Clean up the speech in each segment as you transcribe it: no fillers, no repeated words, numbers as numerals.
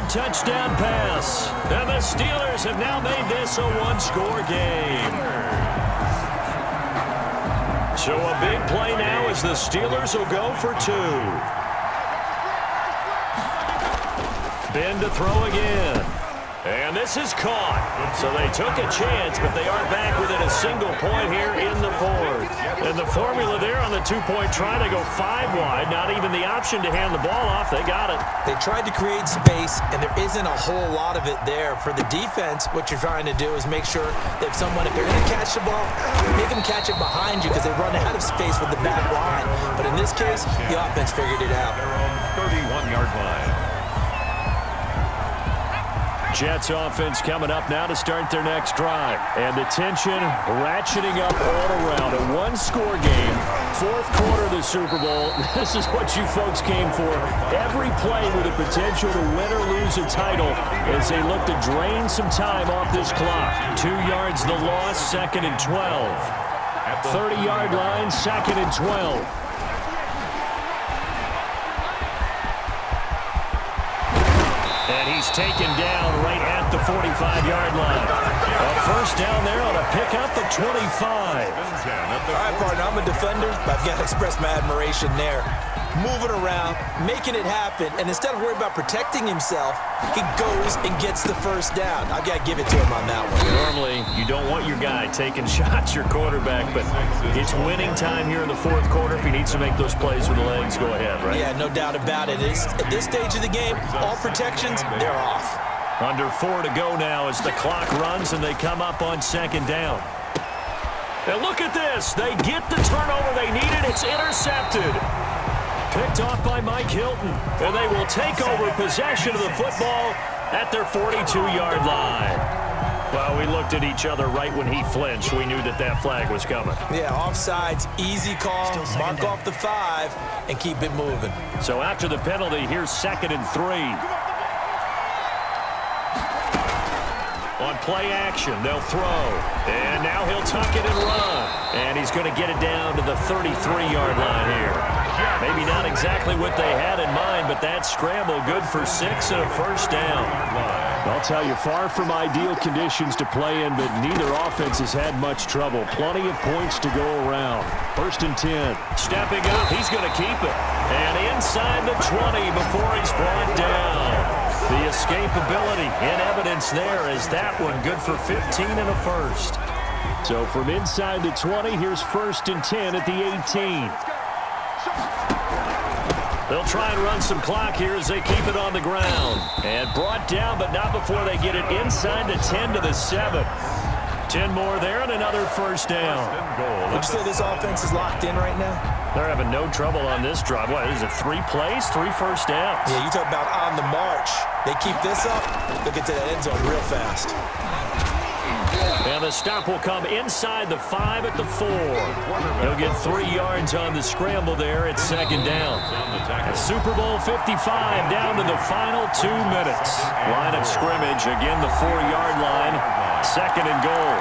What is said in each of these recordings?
touchdown pass. And the Steelers have now made this a one-score game. So a big play now as the Steelers will go for two. Ben to throw again. And this is caught. So they took a chance, but they are back within a single point here in the fourth. And the formula there on the two-point try to go 5 wide. Not even the option to hand the ball off. They got it. They tried to create space, and there isn't a whole lot of it there. For the defense, what you're trying to do is make sure that if they're going to catch the ball, make them catch it behind you because they run out of space with the back line. But in this case, the offense figured it out. 31-yard line. Jets offense coming up now to start their next drive. And the tension ratcheting up all around. A one-score game, fourth quarter of the Super Bowl. This is what you folks came for. Every play with the potential to win or lose a title as they look to drain some time off this clock. 2 yards the loss, 2nd and 12. 30-yard line, 2nd and 12. And he's taken down right at the 45-yard line. A first down there on a pickup at 25. All right, partner, I'm a defender, but I've got to express my admiration there. Moving around, making it happen, and instead of worrying about protecting himself, he goes and gets the first down. I've got to give it to him on that one. Normally, you don't want your guy taking shots, your quarterback, but it's winning time here in the fourth quarter. If he needs to make those plays with the legs, go ahead, right? Yeah, no doubt about it. At this stage of the game, all protections, they're off. Under 4 to go now as the clock runs and they come up on 2nd down. And look at this. They get the turnover they needed. It's intercepted. Picked off by Mike Hilton. And they will take over possession of the football at their 42-yard line. Well, we looked at each other right when he flinched. We knew that that flag was coming. Yeah, offsides, easy call, mark off the 5, and keep it moving. So after the penalty, here's 2nd and 3. On play action, they'll throw. And now he'll tuck it and run. And he's going to get it down to the 33-yard line here. Maybe not exactly what they had in mind, but that scramble good for 6 and a first down. I'll tell you, far from ideal conditions to play in, but neither offense has had much trouble. Plenty of points to go around. 1st and 10. Stepping up, he's going to keep it. And inside the 20 before he's brought down. The escapability in evidence there is that one good for 15 and a first. So from inside the 20, here's 1st and 10 at the 18. They'll try and run some clock here as they keep it on the ground. And brought down, but not before they get it inside the 10 to the 7. 10 more there and another first down. Would you say this offense is locked in right now? They're having no trouble on this drive. What, is it 3 plays, 3 first downs? Yeah, you talk about on the march. They keep this up, they'll get to that end zone real fast. And the stop will come inside the 5 at the 4. He'll get 3 yards on the scramble there at 2nd down. And Super Bowl 55 down to the final 2 minutes. Line of scrimmage, again the 4-yard line. 2nd and goal.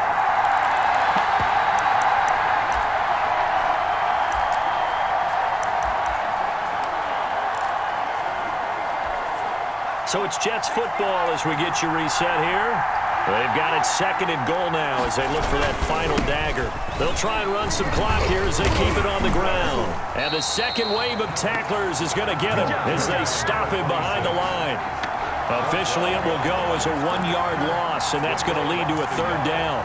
So it's Jets football as we get you reset here. They've got it 2nd and goal now as they look for that final dagger. They'll try and run some clock here as they keep it on the ground. And the second wave of tacklers is going to get him as they stop him behind the line. Officially, it will go as a 1-yard loss, and that's going to lead to a 3rd down.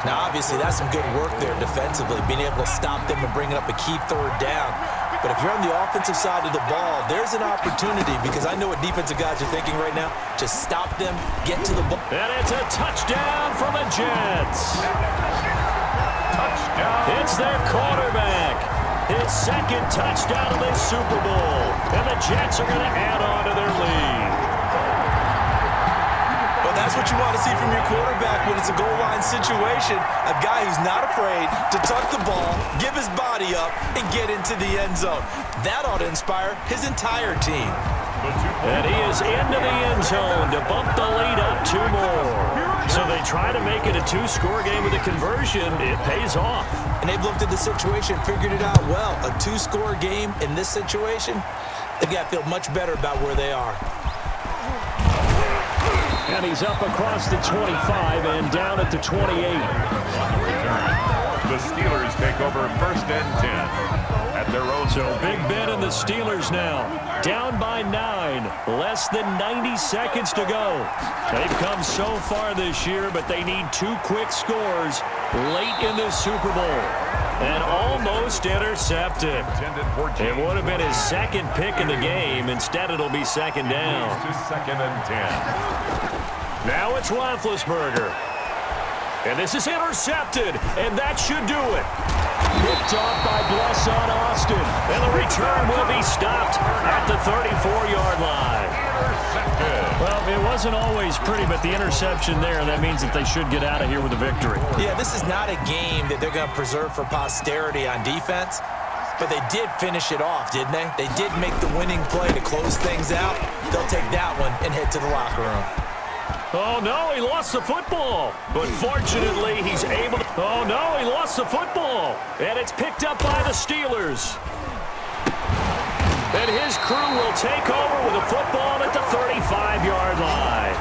Now, obviously, that's some good work there defensively, being able to stop them and bring up a key 3rd down. But if you're on the offensive side of the ball, there's an opportunity because I know what defensive guys are thinking right now. Just stop them, get to the ball. And it's a touchdown for the Jets. Touchdown. It's their quarterback. His 2nd touchdown of this Super Bowl. And the Jets are going to add on to their lead. Well, that's what you want to see from your quarterback when it's a goal line situation. A guy who's not afraid to tuck the ball, give his body up, and get into the end zone. That ought to inspire his entire team. And he is into the end zone to bump the lead up 2 more. So they try to make it a 2-score game with a conversion. It pays off. And they've looked at the situation, figured it out well. A 2-score game in this situation, they've got to feel much better about where they are. And he's up across the 25 and down at the 28. The Steelers take over 1st and 10 at their own. So Big Ben and the Steelers now down by 9. Less than 90 seconds to go. They've come so far this year, but they need 2 quick scores late in the Super Bowl. And almost intercepted. It would have been his 2nd pick in the game. Instead, it'll be 2nd down. To 2nd and 10. Now it's Roethlisberger. And this is intercepted, and that should do it. Picked off by Blesson Austin. And the return will be stopped at the 34-yard line. Well, it wasn't always pretty, but the interception there, that means that they should get out of here with a victory. Yeah, this is not a game that they're going to preserve for posterity on defense, but they did finish it off, didn't they? They did make the winning play to close things out. They'll take that one and head to the locker room. Oh, no, he lost the football. But fortunately, he's able to... Oh, no, he lost the football. And it's picked up by the Steelers. And his crew will take over with a football at the 35-yard line.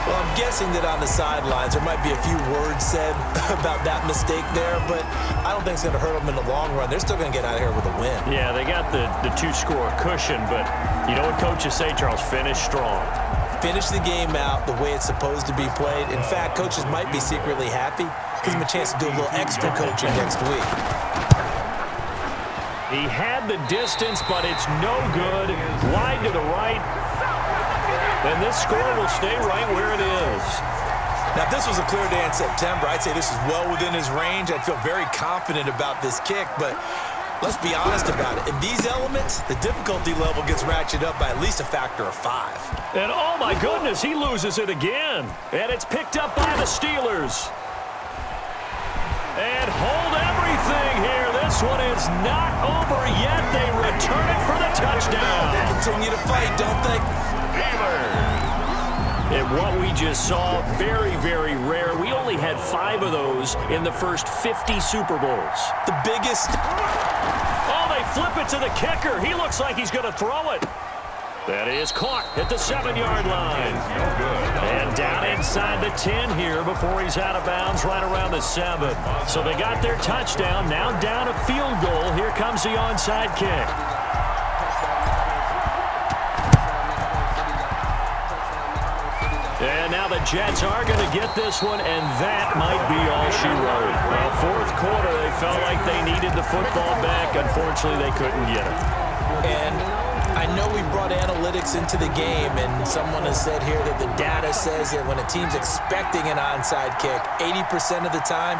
Well, I'm guessing that on the sidelines there might be a few words said about that mistake there, but I don't think it's going to hurt them in the long run. They're still going to get out of here with a win. Yeah, they got the 2-score cushion, but you know what coaches say, Charles? Finish strong. Finish the game out the way it's supposed to be played. In fact, coaches might be secretly happy. Gives them a chance to do a little extra coaching next week. He had the distance, but it's no good. Wide to the right. And this score will stay right where it is. Now, if this was a clear day in September, I'd say this is well within his range. I'd feel very confident about this kick, but let's be honest about it. In these elements, the difficulty level gets ratcheted up by at least a factor of 5. And oh my goodness, he loses it again. And it's picked up by the Steelers. And hold everything here. This one is not over yet. They return it for the touchdown. They continue to fight, don't they? And what we just saw, very, very rare. We only had 5 of those in the first 50 Super Bowls. The biggest. Oh, they flip it to the kicker. He looks like he's going to throw it. That is caught at the 7-yard line. And down inside the 10 here before he's out of bounds right around the 7. So they got their touchdown. Now down a field goal. Here comes the onside kick. And now the Jets are going to get this one, and that might be all she wrote. Well, 4th quarter, they felt like they needed the football back. Unfortunately, they couldn't get it. And I know we brought analytics into the game, and someone has said here that the data says that when a team's expecting an onside kick, 80% of the time,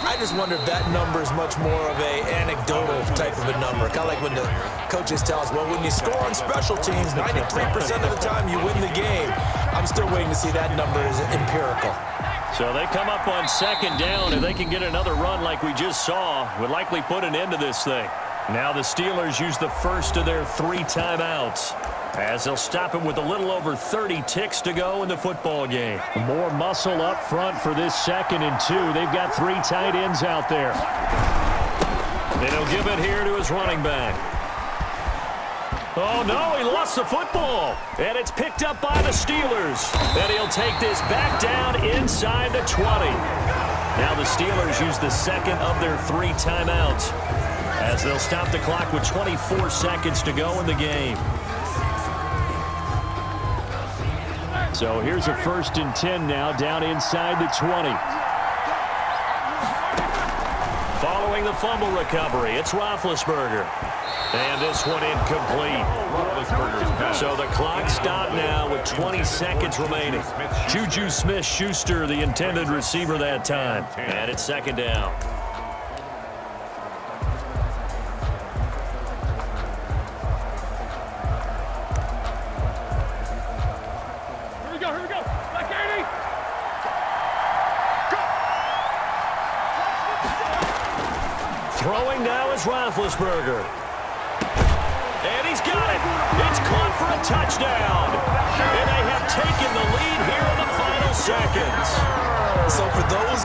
I just wonder if that number is much more of a anecdotal type of a number. Kind of like when the coaches tell us, well, when you score on special teams, 93% of the time you win the game. I'm still waiting to see that number is empirical. So they come up on 2nd down. If they can get another run like we just saw, would likely put an end to this thing. Now the Steelers use the first of their 3 timeouts, as they'll stop him with a little over 30 ticks to go in the football game. More muscle up front for this 2nd and 2. They've got 3 tight ends out there. And he'll give it here to his running back. Oh, no, he lost the football. And it's picked up by the Steelers. And he'll take this back down inside the 20. Now the Steelers use the 2nd of their 3 timeouts, as they'll stop the clock with 24 seconds to go in the game. So here's a 1st and 10 now, down inside the 20. Following the fumble recovery, it's Roethlisberger. And this one incomplete. So the clock stopped now with 20 seconds remaining. Juju Smith-Schuster, the intended receiver that time. And it's 2nd down. Throwing now is Roethlisberger. And he's got it. It's caught for a touchdown. And they have taken the lead here in the final seconds. So for those